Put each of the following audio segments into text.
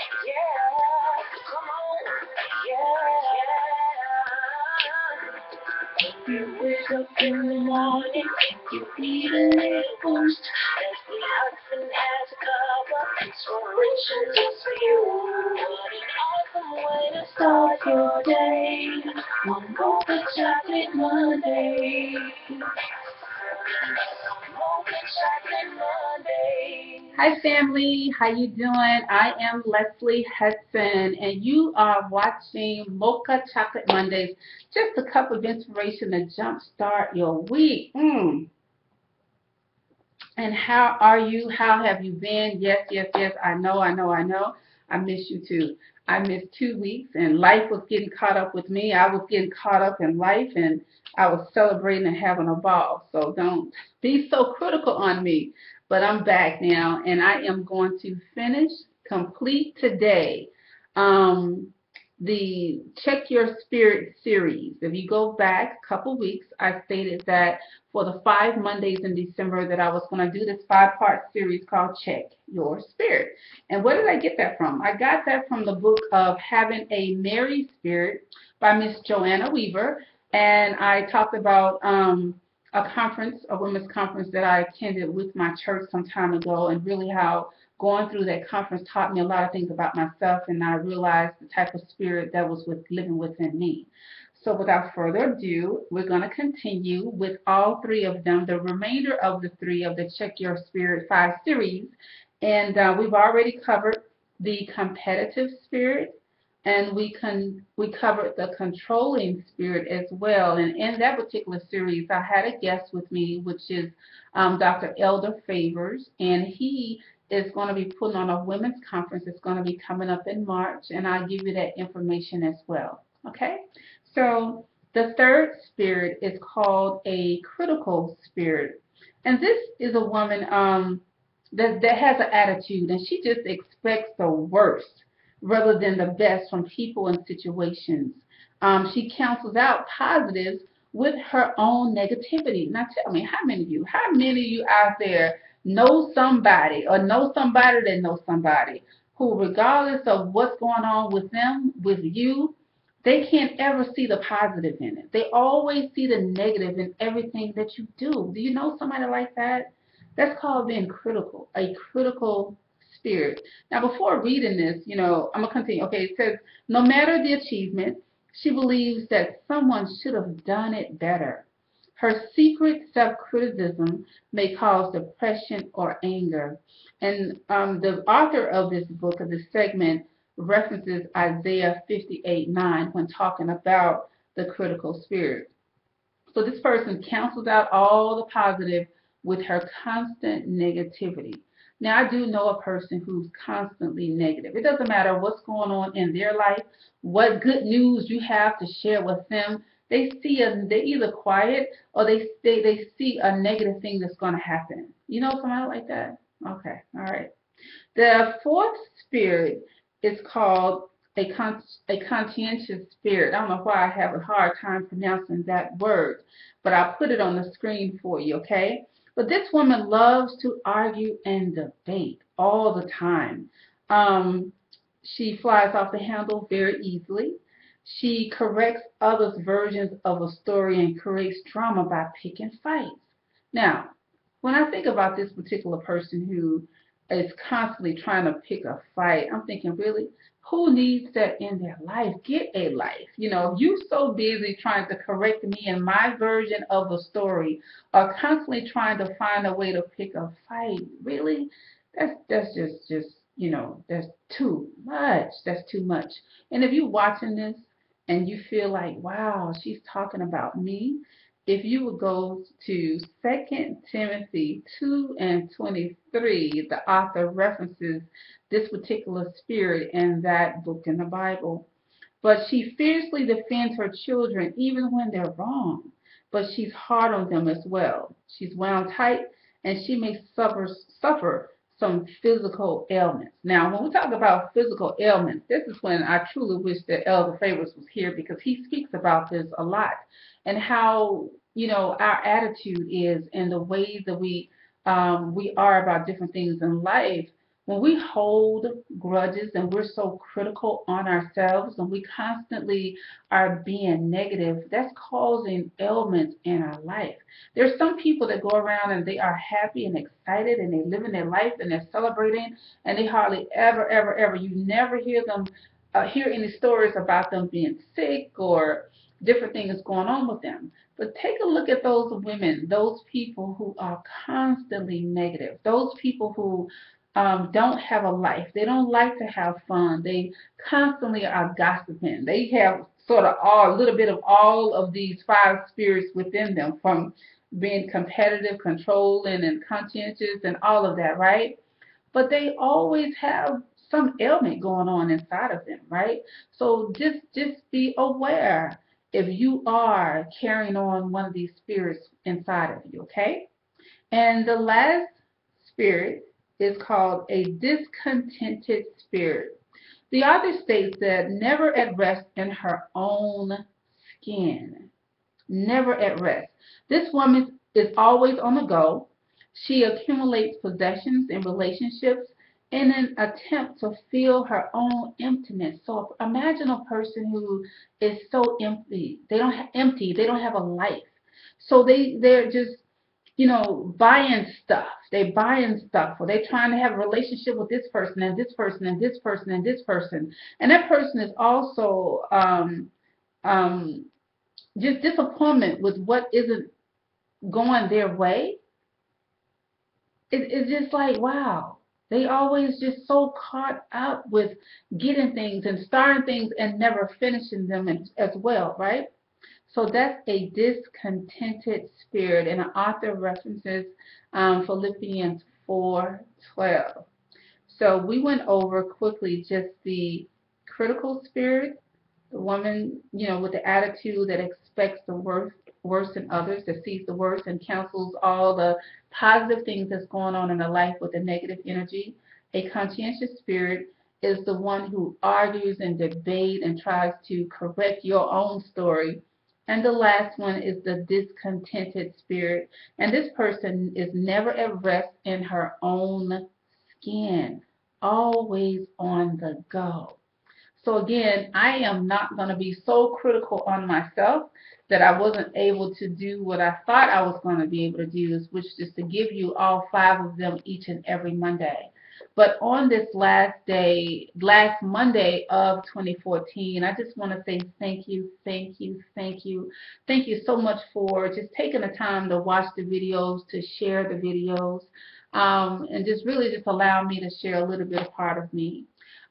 Yeah, come on. Yeah. If you wake up in the morning, you need a little boost. Lesley Hudson has a cup of inspiration just for you. What an awesome way to start your day. One Mocha Chocolate Monday. Mocha Chocolate Monday. Hi family, how you doing? I am Lesley Hudson and you are watching Mocha Chocolate Mondays. Just a cup of inspiration to jumpstart your week. And how are you? How have you been? Yes, yes, yes. I know. I miss you too. I missed 2 weeks and life was getting caught up with me. I was getting caught up in life and I was celebrating and having a ball. So don't be so critical on me. But I'm back now and I am going to complete today. Um, the Check Your Spirit series. If you go back a couple weeks, I stated that for the 5 Mondays in December that I was going to do this 5-part series called Check Your Spirit. And where did I get that from? I got that from the book of Having a Merry Spirit by Miss Joanna Weaver. And I talked about a conference, a women's conference that I attended with my church some time ago, and really how going through that conference taught me a lot of things about myself, and I realized the type of spirit that was living within me. So without further ado, we're going to continue with all three of them, the remainder of the three of the Check Your Spirit 5 series. And we've already covered the competitive spirit, and we covered the controlling spirit as well. And in that particular series, I had a guest with me, which is Dr. Elder Favors, and he is going to be putting on a women's conference. It's going to be coming up in March, and I'll give you that information as well. Okay? So the third spirit is called a critical spirit. And this is a woman that has an attitude, and she just expects the worst rather than the best from people and situations. She cancels out positives with her own negativity. Now tell me, how many of you out there know somebody or know somebody that knows somebody who, regardless of what's going on with them, with you, they can't ever see the positive in it. They always see the negative in everything that you do. Do you know somebody like that? That's called being critical, a critical spirit. Now, before reading this, I'm going to continue. Okay, it says, no matter the achievement, she believes that someone should have done it better. Her secret self-criticism may cause depression or anger. And the author of this book, of this segment, references Isaiah 58:9 when talking about the critical spirit. So this person cancels out all the positive with her constant negativity. Now, I do know a person who's constantly negative. It doesn't matter what's going on in their life, what good news you have to share with them. They're either quiet or they see a negative thing that's going to happen. You know somebody like that? Okay, all right. The fourth spirit is called a conscientious spirit. I don't know why I have a hard time pronouncing that word, but I'll put it on the screen for you, okay? But this woman loves to argue and debate all the time. Um, she flies off the handle very easily. She corrects others' versions of a story and creates drama by picking fights. Now, when I think about this particular person who is constantly trying to pick a fight, I'm thinking, really, who needs that in their life? Get a life. If you're so busy trying to correct me in my version of the story, or constantly trying to find a way to pick a fight, really, that's just that's too much. That's too much. And if you're watching this and you feel like, wow, she's talking about me, if you would go to 2 Timothy 2:23, the author references this particular spirit in that book in the Bible. But she fiercely defends her children even when they're wrong. But she's hard on them as well. She's wound tight and she may suffer some physical ailments. Now, when we talk about physical ailments, this is when I truly wish that Elder Favors was here, because he speaks about this a lot, and how our attitude is and the ways that we are about different things in life When we hold grudges and we're so critical on ourselves and we constantly are being negative, that's causing ailments in our life. There's some people that go around and they are happy and excited and they're living their life and they're celebrating, and they hardly ever, you never hear them hear any stories about them being sick or different things going on with them. But take a look at those women, those people who are constantly negative, those people who don't have a life. They don't like to have fun. They constantly are gossiping. They have sort of a little bit of all of these five spirits within them, from being competitive, controlling, and conscientious, and all of that, right? But they always have some ailment going on inside of them, right? So just be aware if you are carrying on one of these spirits inside of you, okay? And the last spirit is called a discontented spirit. The author states that never at rest in her own skin. Never at rest. This woman is always on the go. She accumulates possessions and relationships in an attempt to fill her own emptiness. So imagine a person who is so empty. They don't have a life. So they're just buying stuff. They buying stuff, or they trying to have a relationship with this person and this person and this person and this person, and that person is also um, just disappointment with what isn't going their way. It's just like, wow. They always just so caught up with getting things and starting things and never finishing them as well, right? So that's a discontented spirit, and the author references Philippians 4:12. So we went over quickly just the critical spirit, the woman, with the attitude that expects the worst in others, that sees the worst and cancels all the positive things that's going on in her life with the negative energy. A conscientious spirit is the one who argues and debates and tries to correct your own story. And the last one is the discontented spirit. And this person is never at rest in her own skin, always on the go. So again, I am not going to be so critical on myself that I wasn't able to do what I thought I was going to be able to do, which is to give you all five of them each and every Monday. But on this last Monday of 2014, I just want to say thank you, thank you, thank you. Thank you so much for just taking the time to watch the videos, to share the videos, and just really just allow me to share a little bit of part of me.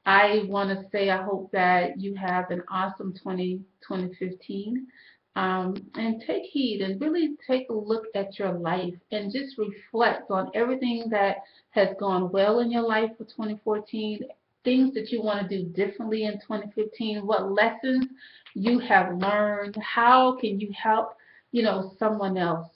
I want to say I hope that you have an awesome 2015, and take heed and really take a look at your life and just reflect on everything that has gone well in your life for 2014, things that you want to do differently in 2015, what lessons you have learned, how can you help, someone else,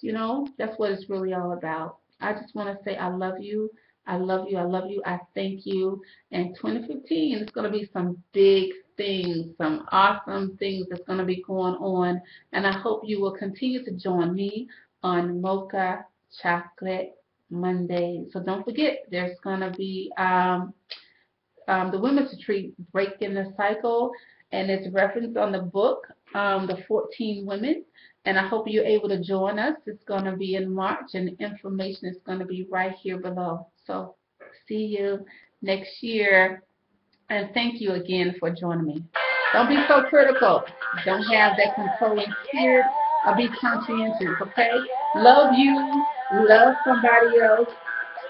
that's what it's really all about. I just want to say I love you. I love you. I love you. I thank you. And 2015 is going to be some big things, some awesome things that's going to be going on. And I hope you will continue to join me on Mocha Chocolate Mondays. So don't forget, there's going to be the Women's Retreat, Breaking the Cycle, and it's referenced on the book, The 14 Women. And I hope you're able to join us. It's going to be in March, and the information is going to be right here below. So see you next year. And thank you again for joining me. Don't be so critical. Don't have that controlling spirit, or be conscientious, okay? Love you. Love somebody else.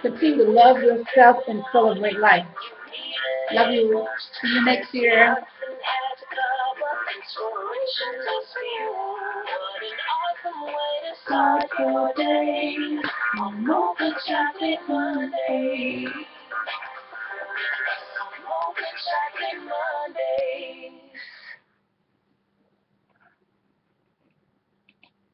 Continue to love yourself and celebrate life. Love you. See you next year. Start your day on Mocha Chocolate Mondays.